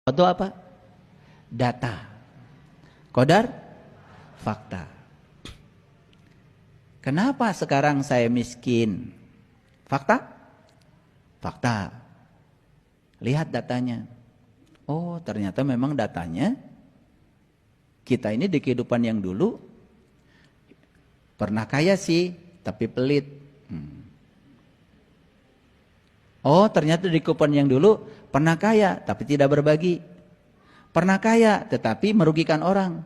Atau apa? Data. Qadar, fakta. Kenapa sekarang saya miskin? Fakta? Fakta. Lihat datanya. Oh, ternyata memang datanya kita ini di kehidupan yang dulu pernah kaya sih, tapi pelit. Oh, ternyata di kehidupan yang dulu pernah kaya, tapi tidak berbagi. Pernah kaya, tetapi merugikan orang.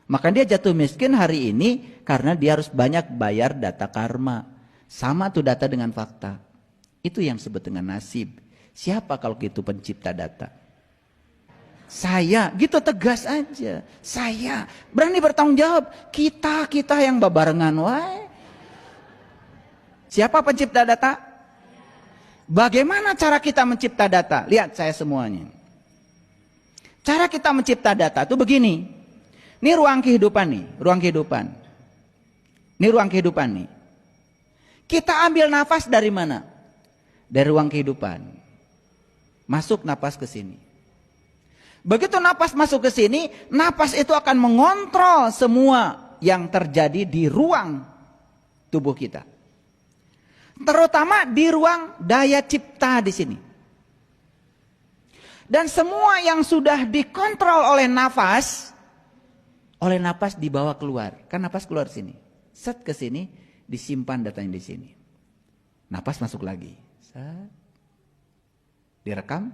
Maka dia jatuh miskin hari ini karena dia harus banyak bayar data karma. Sama tuh data dengan fakta. Itu yang disebut dengan nasib. Siapa kalau gitu pencipta data? Saya, gitu tegas aja. Saya berani bertanggung jawab. Kita yang babarengan wae. Siapa pencipta data? Bagaimana cara kita mencipta data? Lihat saya semuanya. Cara kita mencipta data itu begini. Ini ruang kehidupan nih, ruang kehidupan. Ini ruang kehidupan nih. Kita ambil nafas dari mana? Dari ruang kehidupan. Masuk nafas ke sini. Begitu napas masuk ke sini, napas itu akan mengontrol semua yang terjadi di ruang tubuh kita. Terutama di ruang daya cipta di sini. Dan semua yang sudah dikontrol oleh napas dibawa keluar. Kan napas keluar sini. Set ke sini, disimpan datanya di sini. Napas masuk lagi. Set. Direkam,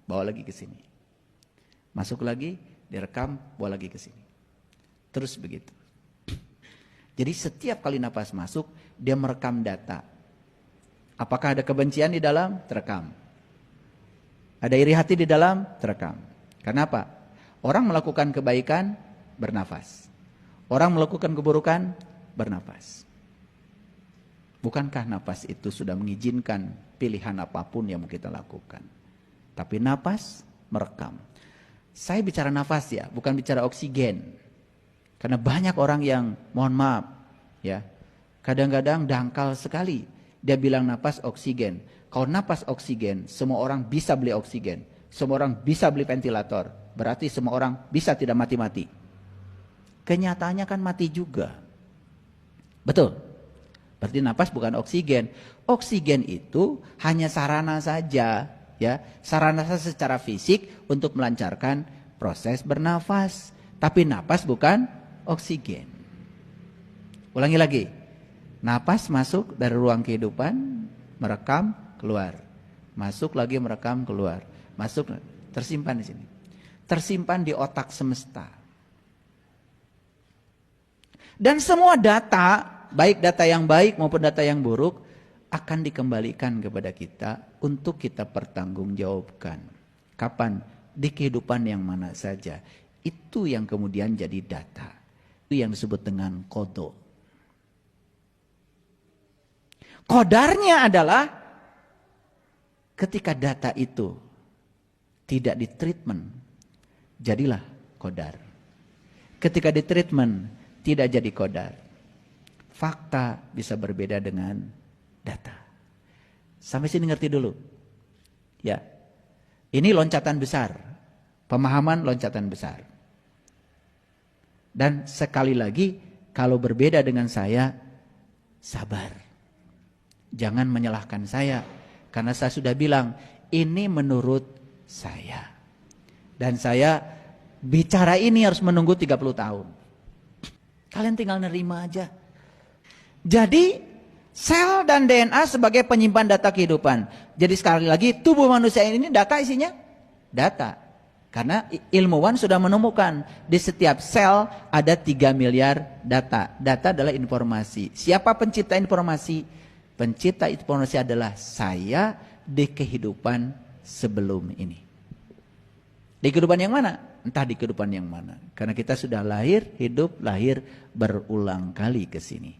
bawa lagi ke sini. Masuk lagi, direkam, bawa lagi ke sini. Terus begitu. Jadi setiap kali napas masuk, dia merekam data. Apakah ada kebencian di dalam? Terekam. Ada iri hati di dalam? Terekam. Kenapa? Orang melakukan kebaikan, bernafas. Orang melakukan keburukan, bernafas. Bukankah nafas itu sudah mengizinkan pilihan apapun yang mau kita lakukan? Tapi nafas merekam. Saya bicara nafas ya, bukan bicara oksigen. Karena banyak orang yang, mohon maaf, ya, kadang-kadang dangkal sekali. Dia bilang nafas oksigen. Kalau nafas oksigen, semua orang bisa beli oksigen. Semua orang bisa beli ventilator. Berarti semua orang bisa tidak mati-mati. Kenyataannya kan mati juga. Betul? Berarti nafas bukan oksigen. Oksigen itu hanya sarana saja. Ya, sarana secara fisik untuk melancarkan proses bernafas. Tapi napas bukan oksigen. Ulangi lagi. Napas masuk dari ruang kehidupan, merekam, keluar. Masuk lagi merekam, keluar. Masuk, tersimpan di sini. Tersimpan di otak semesta. Dan semua data, baik data yang baik maupun data yang buruk, akan dikembalikan kepada kita untuk kita pertanggungjawabkan. Kapan? Di kehidupan yang mana saja. Itu yang kemudian jadi data. Itu yang disebut dengan qada. Qadarnya adalah ketika data itu tidak ditreatment, jadilah qadar. Ketika ditreatment, tidak jadi qadar. Fakta bisa berbeda dengan data. Sampai sini ngerti dulu. Ya. Ini loncatan besar. Pemahaman loncatan besar. Dan sekali lagi, kalau berbeda dengan saya, sabar. Jangan menyalahkan saya. Karena saya sudah bilang, ini menurut saya. Dan saya bicara ini harus menunggu 30 tahun. Kalian tinggal nerima aja. Jadi, sel dan DNA sebagai penyimpan data kehidupan. Jadi sekali lagi, tubuh manusia ini data isinya? Data. Karena ilmuwan sudah menemukan di setiap sel ada 3 miliar data. Data adalah informasi. Siapa pencipta informasi? Pencipta informasi adalah saya di kehidupan sebelum ini. Di kehidupan yang mana? Entah di kehidupan yang mana. Karena kita sudah lahir, hidup, lahir berulang kali ke sini.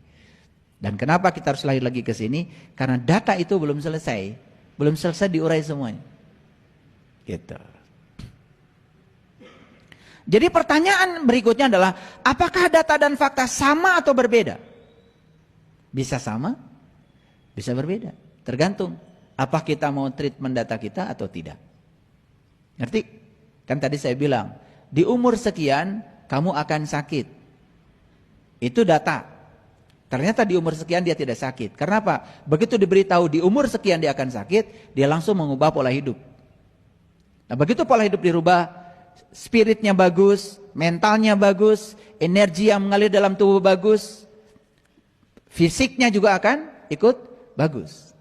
Dan kenapa kita harus lahir lagi ke sini? Karena data itu belum selesai. Belum selesai diurai semuanya. Gitu. Jadi pertanyaan berikutnya adalah, apakah data dan fakta sama atau berbeda? Bisa sama, bisa berbeda. Tergantung, apa kita mau treatment data kita atau tidak. Ngerti? Kan tadi saya bilang, di umur sekian kamu akan sakit. Itu data. Ternyata di umur sekian dia tidak sakit. Karena apa? Begitu diberitahu di umur sekian dia akan sakit, dia langsung mengubah pola hidup. Nah, begitu pola hidup dirubah, spiritnya bagus, mentalnya bagus, energi yang mengalir dalam tubuh bagus, fisiknya juga akan ikut bagus.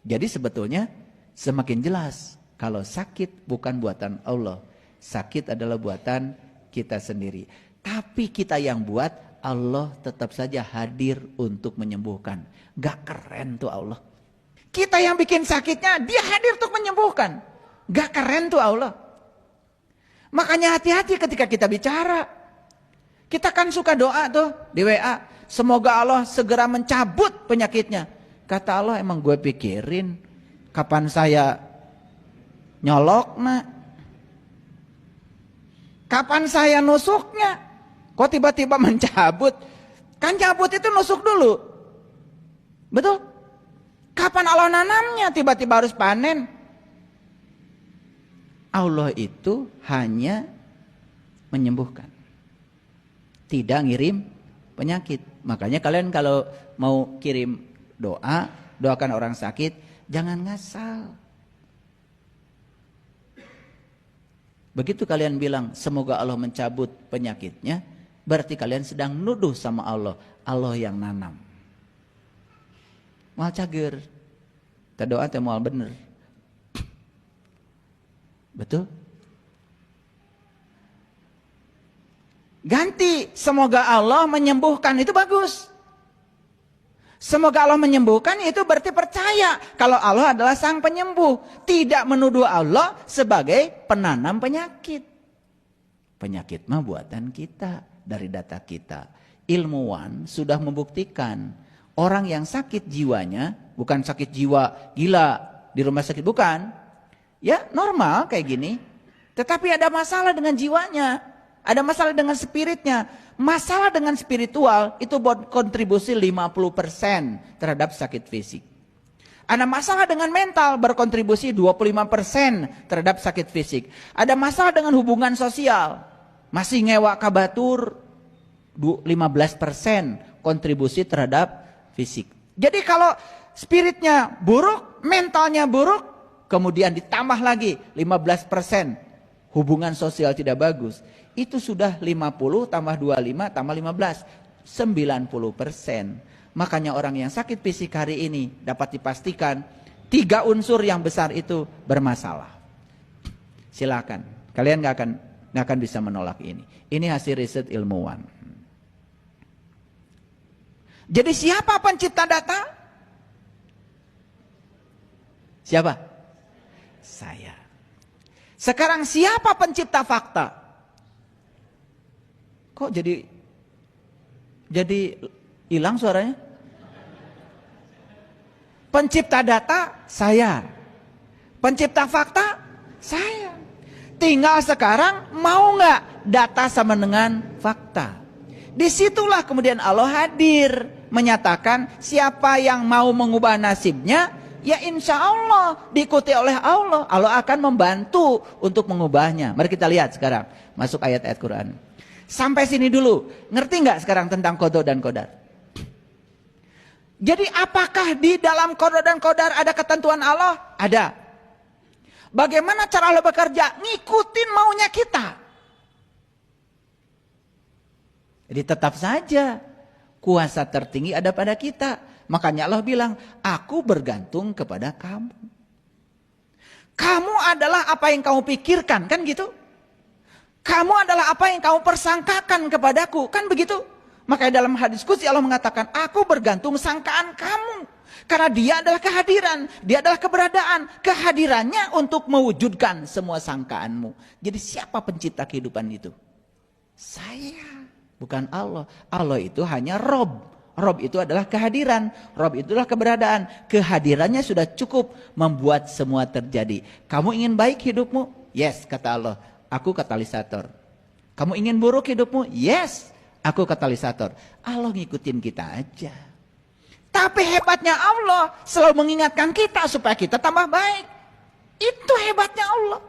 Jadi sebetulnya semakin jelas kalau sakit bukan buatan Allah. Sakit adalah buatan kita sendiri. Tapi kita yang buat, Allah tetap saja hadir untuk menyembuhkan. Gak keren tuh Allah. Kita yang bikin sakitnya, dia hadir untuk menyembuhkan. Gak keren tuh Allah. Makanya hati-hati ketika kita bicara. Kita kan suka doa tuh di WA. Semoga Allah segera mencabut penyakitnya. Kata Allah, emang gue pikirin kapan saya nyolok nak? Kapan saya nusuknya? Kok tiba-tiba mencabut? Kan cabut itu nusuk dulu. Betul? Kapan Allah nanamnya tiba-tiba harus panen? Allah itu hanya menyembuhkan. Tidak ngirim penyakit. Makanya kalian kalau mau kirim doa, doakan orang sakit, jangan ngasal. Begitu kalian bilang semoga Allah mencabut penyakitnya, berarti kalian sedang nuduh sama Allah, Allah yang nanam. Mal cager, kita doa teh mal bener. Betul? Ganti, semoga Allah menyembuhkan, itu bagus. Semoga Allah menyembuhkan itu berarti percaya kalau Allah adalah sang penyembuh. Tidak menuduh Allah sebagai penanam penyakit. Penyakit mah buatan kita, dari data kita. Ilmuwan sudah membuktikan orang yang sakit jiwanya, bukan sakit jiwa gila di rumah sakit, bukan. Ya normal kayak gini. Tetapi ada masalah dengan jiwanya. Ada masalah dengan spiritnya. Masalah dengan spiritual itu berkontribusi 50% terhadap sakit fisik. Ada masalah dengan mental berkontribusi 25% terhadap sakit fisik. Ada masalah dengan hubungan sosial. Masih ngewa kabatur 15% kontribusi terhadap fisik. Jadi kalau spiritnya buruk, mentalnya buruk, kemudian ditambah lagi 15% hubungan sosial tidak bagus. Itu sudah 50 tambah 25 tambah 15, 90%. Makanya orang yang sakit fisik hari ini dapat dipastikan 3 unsur yang besar itu bermasalah. Silakan, kalian gak akan bisa menolak ini. Ini hasil riset ilmuwan. Jadi siapa pencipta data? Siapa? Saya. Sekarang siapa pencipta fakta? Kok jadi hilang suaranya? Pencipta data saya. Pencipta fakta saya. Tinggal sekarang mau nggak data sama dengan fakta. Disitulah kemudian Allah hadir menyatakan siapa yang mau mengubah nasibnya, ya insya Allah diikuti oleh Allah. Allah akan membantu untuk mengubahnya. Mari kita lihat sekarang masuk ayat-ayat Quran. Sampai sini dulu, ngerti nggak sekarang tentang qada dan qadar? Jadi apakah di dalam qada dan qadar ada ketentuan Allah? Ada. Bagaimana cara Allah bekerja? Ngikutin maunya kita. Jadi tetap saja kuasa tertinggi ada pada kita. Makanya Allah bilang, aku bergantung kepada kamu. Kamu adalah apa yang kamu pikirkan, kan gitu? Kamu adalah apa yang kamu persangkakan kepadaku, kan begitu? Makanya dalam hadis qudsi Allah mengatakan, aku bergantung sangkaan kamu. Karena dia adalah kehadiran, dia adalah keberadaan. Kehadirannya untuk mewujudkan semua sangkaanmu. Jadi siapa pencipta kehidupan itu? Saya, bukan Allah. Allah itu hanya Rob. Rob itu adalah kehadiran. Rob itu adalah keberadaan. Kehadirannya sudah cukup membuat semua terjadi. Kamu ingin baik hidupmu? Yes, kata Allah. Aku katalisator. Kamu ingin buruk hidupmu? Yes, aku katalisator. Allah ngikutin kita aja. Tapi hebatnya Allah selalu mengingatkan kita supaya kita tambah baik. Itu hebatnya Allah.